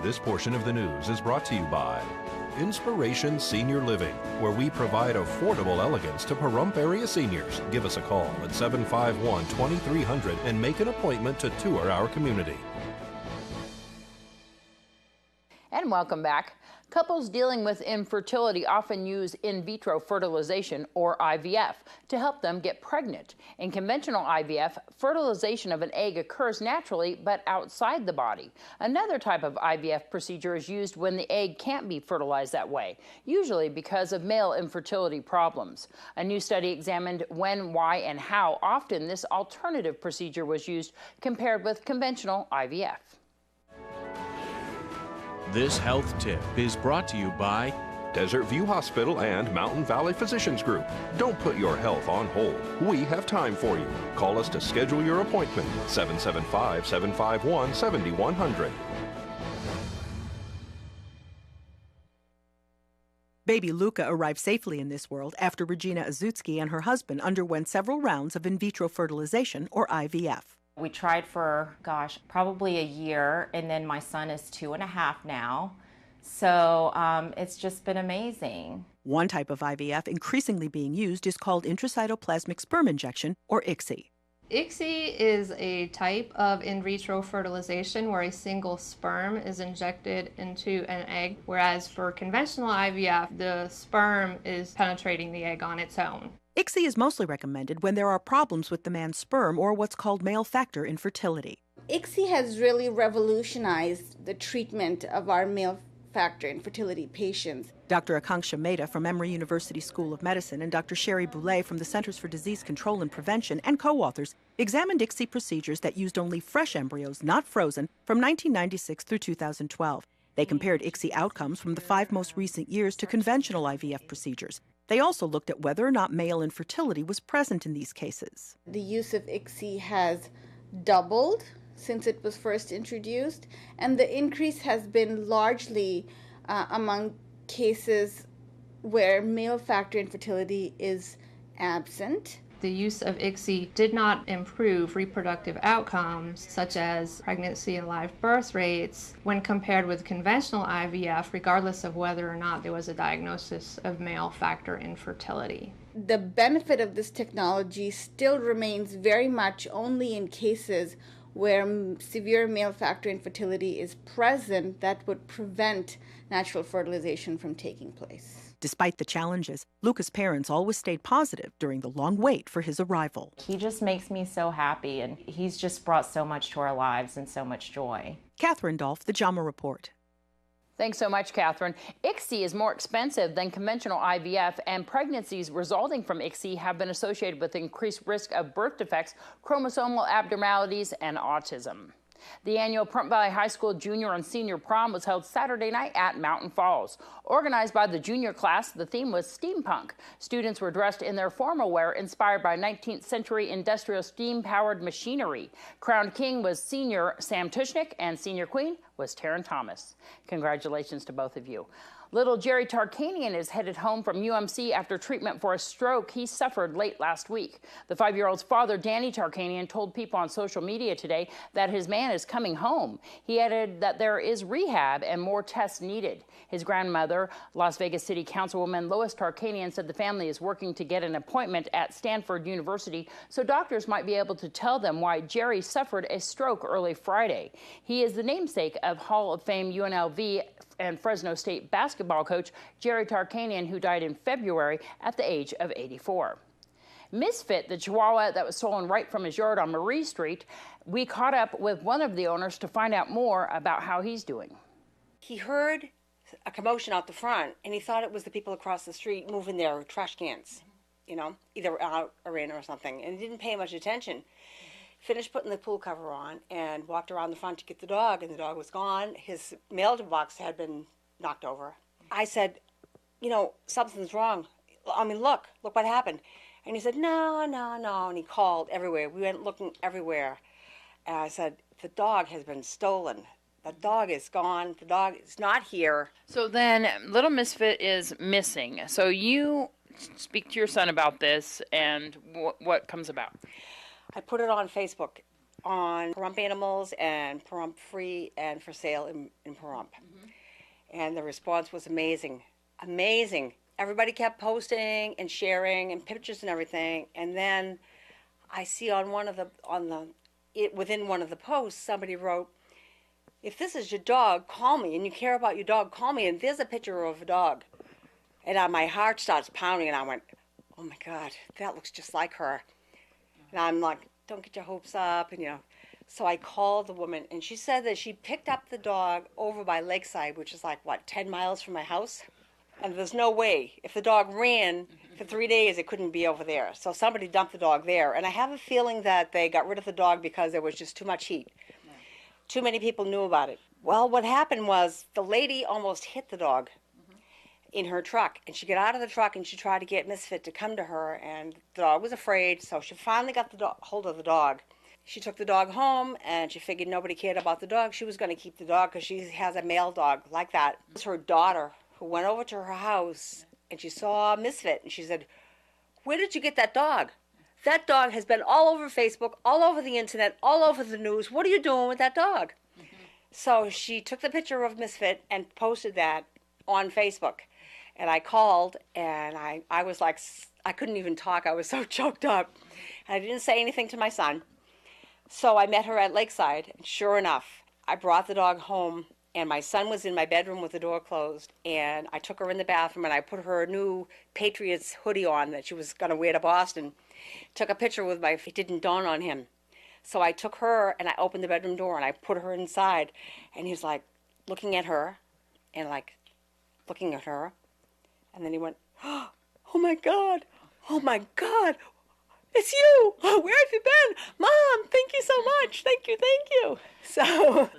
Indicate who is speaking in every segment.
Speaker 1: This portion of the news is brought to you by Inspiration Senior Living, where we provide affordable elegance to Pahrump area seniors. Give us a call at 751-2300 and make an appointment to tour our community.
Speaker 2: And welcome back. Couples dealing with infertility often use in vitro fertilization, or IVF, to help them get pregnant. In conventional IVF, fertilization of an egg occurs naturally but outside the body. Another type of IVF procedure is used when the egg can't be fertilized that way, usually because of male infertility problems. A new study examined when, why, and how often this alternative procedure was used compared with conventional IVF.
Speaker 3: This health tip is brought to you by
Speaker 1: Desert View Hospital and Mountain Valley Physicians Group. Don't put your health on hold. We have time for you. Call us to schedule your appointment. 775-751-7100.
Speaker 4: Baby Luca arrived safely in this world after Regina Azutsky and her husband underwent several rounds of in vitro fertilization, or IVF.
Speaker 5: We tried for, probably a year, and then my son is 2.5 now. So it's just been amazing.
Speaker 4: One type of IVF increasingly being used is called intracytoplasmic sperm injection, or ICSI.
Speaker 6: ICSI is a type of in vitro fertilization where a single sperm is injected into an egg, whereas for conventional IVF, the sperm is penetrating the egg on its own.
Speaker 4: ICSI is mostly recommended when there are problems with the man's sperm or what's called male factor infertility.
Speaker 7: ICSI has really revolutionized the treatment of our male factor infertility patients.
Speaker 4: Dr. Akanksha Mehta from Emory University School of Medicine and Dr. Sherry Boulay from the Centers for Disease Control and Prevention and co-authors examined ICSI procedures that used only fresh embryos, not frozen, from 1996 through 2012. They compared ICSI outcomes from the 5 most recent years to conventional IVF procedures. They also looked at whether or not male infertility was present in these cases.
Speaker 7: The use of ICSI has doubled since it was first introduced, and the increase has been largely among cases where male factor infertility is absent.
Speaker 6: The use of ICSI did not improve reproductive outcomes such as pregnancy and live birth rates when compared with conventional IVF, regardless of whether or not there was a diagnosis of male factor infertility.
Speaker 7: The benefit of this technology still remains very much only in cases where severe male factor infertility is present that would prevent natural fertilization from taking place.
Speaker 4: Despite the challenges, Luca's parents always stayed positive during the long wait for his arrival.
Speaker 5: He just makes me so happy, and he's just brought so much to our lives and so much joy.
Speaker 4: Catherine Dolph, The JAMA Report.
Speaker 2: Thanks so much, Catherine. ICSI is more expensive than conventional IVF, and pregnancies resulting from ICSI have been associated with increased risk of birth defects, chromosomal abnormalities, and autism. The annual Prom Valley High School Junior and Senior Prom was held Saturday night at Mountain Falls. Organized by the junior class, the theme was steampunk. Students were dressed in their formal wear inspired by 19th century industrial steam-powered machinery. Crowned King was Senior Sam Tushnick and Senior Queen was Taryn Thomas. Congratulations to both of you. Little Jerry Tarkanian is headed home from UMC after treatment for a stroke he suffered late last week. The 5-year-old's father, Danny Tarkanian, told people on social media today that his man is coming home. He added that there is rehab and more tests needed. His grandmother, Las Vegas City Councilwoman Lois Tarkanian, said the family is working to get an appointment at Stanford University so doctors might be able to tell them why Jerry suffered a stroke early Friday. He is the namesake of Hall of Fame UNLV and Fresno State basketball coach Jerry Tarkanian, who died in February at the age of 84. Misfit, the Chihuahua that was stolen right from his yard on Marie Street, we caught up with one of the owners to find out more about how he's doing.
Speaker 8: He heard a commotion out the front, and he thought it was the people across the street moving their trash cans, either out or in or something, and he didn't pay much attention. Finished putting the pool cover on and walked around the front to get the dog, and the dog was gone. His mailbox had been knocked over. I said, something's wrong. Look what happened. And he said, no, and he called everywhere. We went looking everywhere. And I said, the dog has been stolen. The dog is gone. The dog is not here.
Speaker 2: So then little Misfit is missing. So you speak to your son about this and what comes about.
Speaker 8: I put it on Facebook. on Pahrump animals and Pahrump free and for sale in Pahrump. And the response was amazing, amazing. Everybody kept posting and sharing and pictures and everything. And then I see on within one of the posts, somebody wrote, "If this is your dog, call me, and you care about your dog, call me." And there's a picture of a dog. And my heart starts pounding, and I went, "Oh my God, that looks just like her." And I'm like, "Don't get your hopes up," and So I called the woman, and she said that she picked up the dog over by Lakeside, which is like, 10 miles from my house? And there's no way. If the dog ran for 3 days, it couldn't be over there. So somebody dumped the dog there. And I have a feeling that they got rid of the dog because there was just too much heat. Too many people knew about it. Well, what happened was the lady almost hit the dog in her truck. And she got out of the truck, and she tried to get Misfit to come to her. And the dog was afraid, so she finally got hold of the dog. She took the dog home, and she figured nobody cared about the dog. She was going to keep the dog because she has a male dog like that. It was her daughter who went over to her house, and she saw Misfit, and she said, "Where did you get that dog? That dog has been all over Facebook, all over the internet, all over the news. What are you doing with that dog?" So she took the picture of Misfit and posted that on Facebook. And I called, and I was like, I couldn't even talk. I was so choked up. I didn't say anything to my son. So I met her at Lakeside, and sure enough, I brought the dog home, and my son was in my bedroom with the door closed, and I took her in the bathroom, and I put her new Patriots hoodie on that she was going to wear to Boston. Took a picture with it didn't dawn on him. So I took her, and I opened the bedroom door, and I put her inside, and he was like looking at her, and like looking at her, and then he went, "Oh my God, oh my God, it's you! Where have you been? Mom, thank you so much. Thank you. So,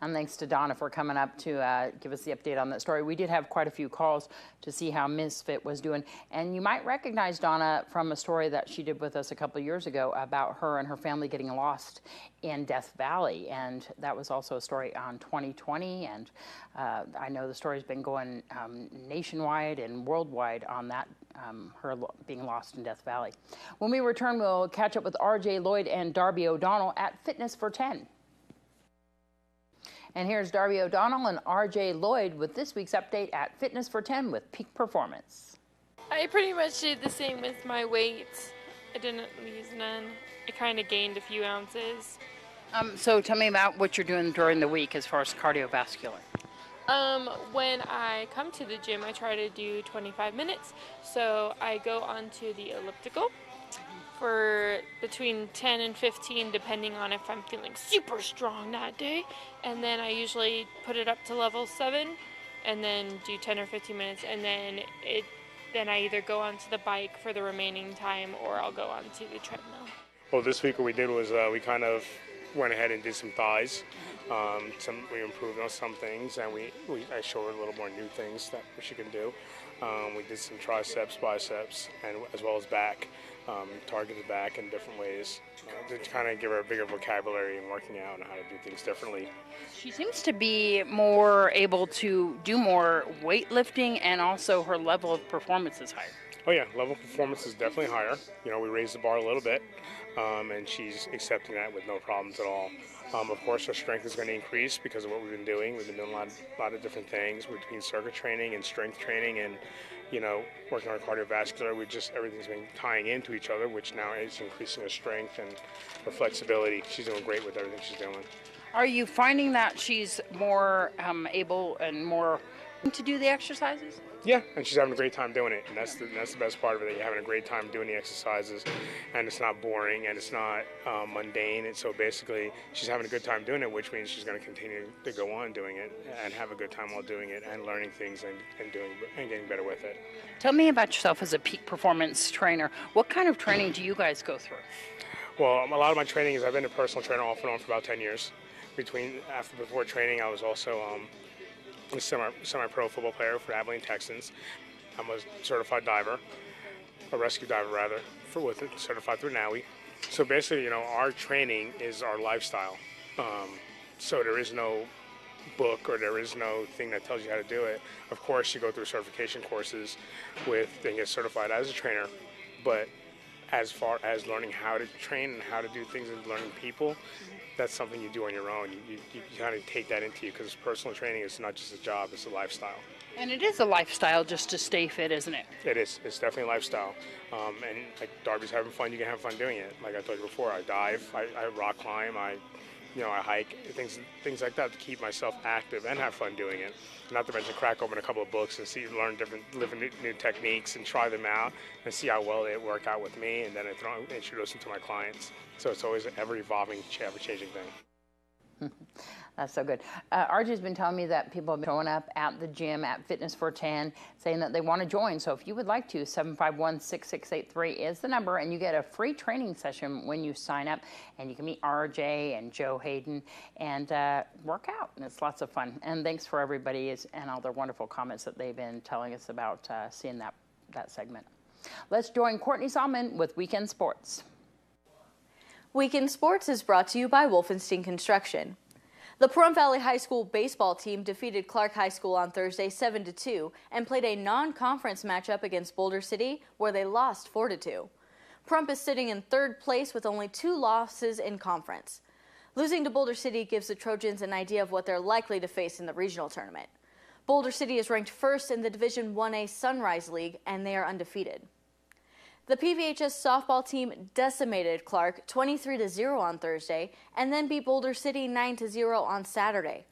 Speaker 2: and thanks to Donna for coming up to give us the update on that story. We did have quite a few calls to see how Misfit was doing. And you might recognize Donna from a story that she did with us a couple of years ago about her and her family getting lost in Death Valley. And that was also a story on 2020. And I know the story's been going nationwide and worldwide on that, her being lost in Death Valley. When we return, we'll catch up with RJ Lloyd and Darby O'Donnell at Fitness for 10. And here's Darby O'Donnell and RJ Lloyd with this week's update at Fitness for 10 with Peak Performance.
Speaker 9: I pretty much did the same with my weight. I didn't lose none. I kind of gained a few ounces.
Speaker 2: So tell me about what you're doing during the week as far as cardiovascular.
Speaker 9: When I come to the gym, I try to do 25 minutes. So I go onto the elliptical for between 10 and 15, depending on if I'm feeling super strong that day. And then I usually put it up to level 7 and then do 10 or 15 minutes. And then I either go onto the bike for the remaining time or I'll go onto the treadmill.
Speaker 10: Well, this week what we did was we kind of went ahead and did some thighs. We improved on some things, and I showed her a little more new things that she can do. We did some triceps, biceps, and as well as back, targeted back in different ways to kind of give her a bigger vocabulary in working out and how to do things differently.
Speaker 2: She seems to be more able to do more weightlifting, and also her level of performance is higher.
Speaker 10: Oh yeah, level of performance is definitely higher. We raised the bar a little bit, and she's accepting that with no problems at all. Of course, her strength is going to increase because of what we've been doing. We've been doing a lot of different things between circuit training and strength training and, working on cardiovascular. Everything's been tying into each other, which now is increasing her strength and her flexibility. She's doing great with everything she's doing.
Speaker 2: Are you finding that she's more able and more to do the exercises?
Speaker 10: Yeah, and she's having a great time doing it, and that's the best part of it, that you're having a great time doing the exercises, and it's not boring, and it's not mundane, and so basically she's having a good time doing it, which means she's going to continue to go on doing it and have a good time while doing it and learning things and getting better with it.
Speaker 2: Tell me about yourself as a peak performance trainer. What kind of training do you guys go through?
Speaker 10: Well, a lot of my training is I've been a personal trainer off and on for about 10 years. Before training, I was also a semi-pro football player for Abilene Texans. I'm a certified diver, a rescue diver rather, certified through NAUI. So basically, our training is our lifestyle. So there is no book or there is no thing that tells you how to do it. Of course, you go through certification courses and get certified as a trainer, but as far as learning how to train and how to do things and learning people, that's something you do on your own. You kind of take that into you, because personal training is not just a job, it's a lifestyle.
Speaker 2: And it is a lifestyle just to stay fit, isn't it?
Speaker 10: It is. It's definitely a lifestyle. And like Darby's having fun, you can have fun doing it. Like I told you before, I dive, I rock climb, I hike, things like that to keep myself active and have fun doing it. Not to mention crack open a couple of books and learn new techniques and try them out and see how well they work out with me, and then I introduce them to my clients. So it's always an ever-evolving, ever-changing thing.
Speaker 2: That's so good. RJ's been telling me that people have been showing up at the gym at Fitness for 10 saying that they want to join. So if you would like to, 751-6683 is the number, and you get a free training session when you sign up, and you can meet RJ and Joe Hayden and work out, and it's lots of fun. And thanks for everybody and all their wonderful comments that they've been telling us about seeing that segment. Let's join Courtney Salmon with Weekend Sports.
Speaker 11: Weekend Sports is brought to you by Wolfenstein Construction. The Prom Valley High School baseball team defeated Clark High School on Thursday 7-2 and played a non-conference matchup against Boulder City, where they lost 4-2. Prom is sitting in third place with only 2 losses in conference. Losing to Boulder City gives the Trojans an idea of what they're likely to face in the regional tournament. Boulder City is ranked first in the Division 1A Sunrise League, and they are undefeated. The PVHS softball team decimated Clark 23-0 on Thursday and then beat Boulder City 9-0 on Saturday.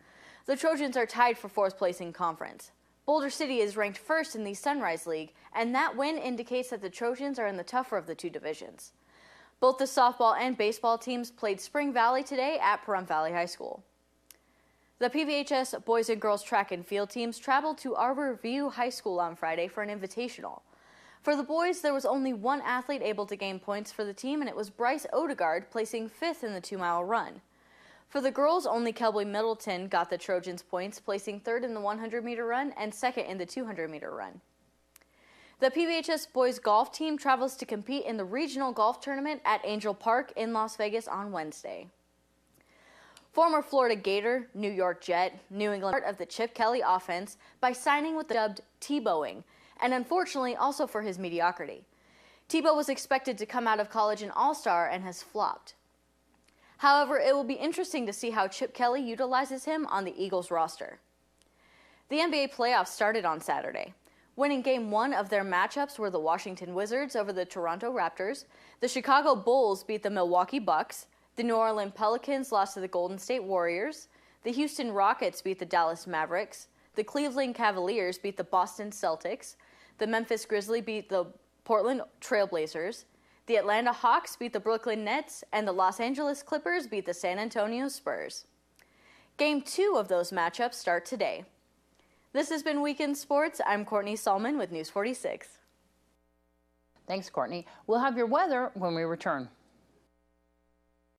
Speaker 11: The Trojans are tied for 4th place in conference. Boulder City is ranked first in the Sunrise League, and that win indicates that the Trojans are in the tougher of the 2 divisions. Both the softball and baseball teams played Spring Valley today at Prom Valley High School. The PVHS boys and girls track and field teams traveled to Arbor View High School on Friday for an invitational. For the boys, there was only 1 athlete able to gain points for the team, and it was Bryce Odegaard, placing 5th in the 2-mile run. For the girls, only Kelby Middleton got the Trojans points, placing 3rd in the 100-meter run and 2nd in the 200-meter run. The PVHS boys golf team travels to compete in the regional golf tournament at Angel Park in Las Vegas on Wednesday. Former Florida Gator, New York Jet, New England part of the Chip Kelly offense by signing with the dubbed Tebowing, and unfortunately also for his mediocrity. Tebow was expected to come out of college an all-star and has flopped. However, it will be interesting to see how Chip Kelly utilizes him on the Eagles roster. The NBA playoffs started on Saturday. Winning Game 1 of their matchups were the Washington Wizards over the Toronto Raptors, the Chicago Bulls beat the Milwaukee Bucks, the New Orleans Pelicans lost to the Golden State Warriors, the Houston Rockets beat the Dallas Mavericks, the Cleveland Cavaliers beat the Boston Celtics, the Memphis Grizzlies beat the Portland Trailblazers, the Atlanta Hawks beat the Brooklyn Nets, and the Los Angeles Clippers beat the San Antonio Spurs. Game 2 of those matchups start today. This has been Weekend Sports. I'm Courtney Salmon with News 46.
Speaker 2: Thanks, Courtney. We'll have your weather when we return.